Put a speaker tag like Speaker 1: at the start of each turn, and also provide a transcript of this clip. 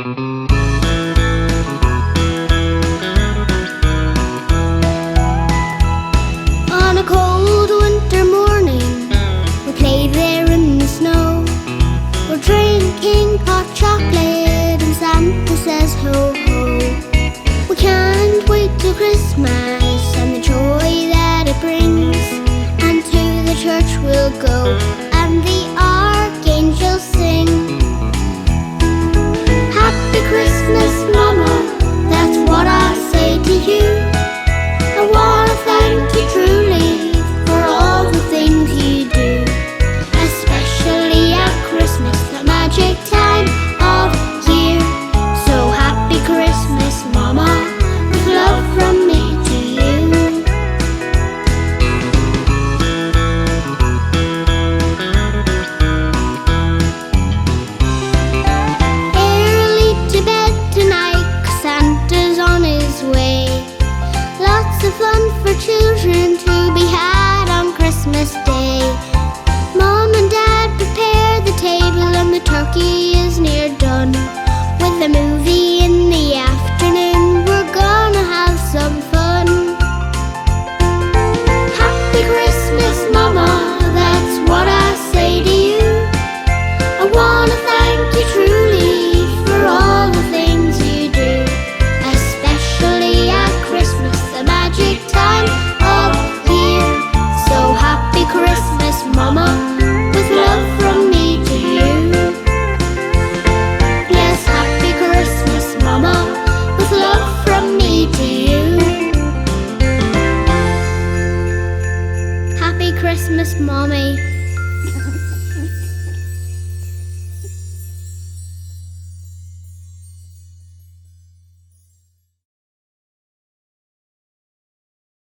Speaker 1: On a cold winter morning, we play there in the snow. We're drinking hot chocolate and Santa says ho ho. We can't wait till Christmas and the joy that it brings. And to the church we'll go and the archangels sing. Happy Christmas, Mama, that's what I say to you. I wanna thank you truly for all the things you do, especially at Christmas, the magic time of year. So happy Christmas, Mama, with love from me to you. Early to bed tonight, 'cause Santa's on his way. Lots of fun for children to be had on Christmas Day. Mom and Dad prepare the table and the turkey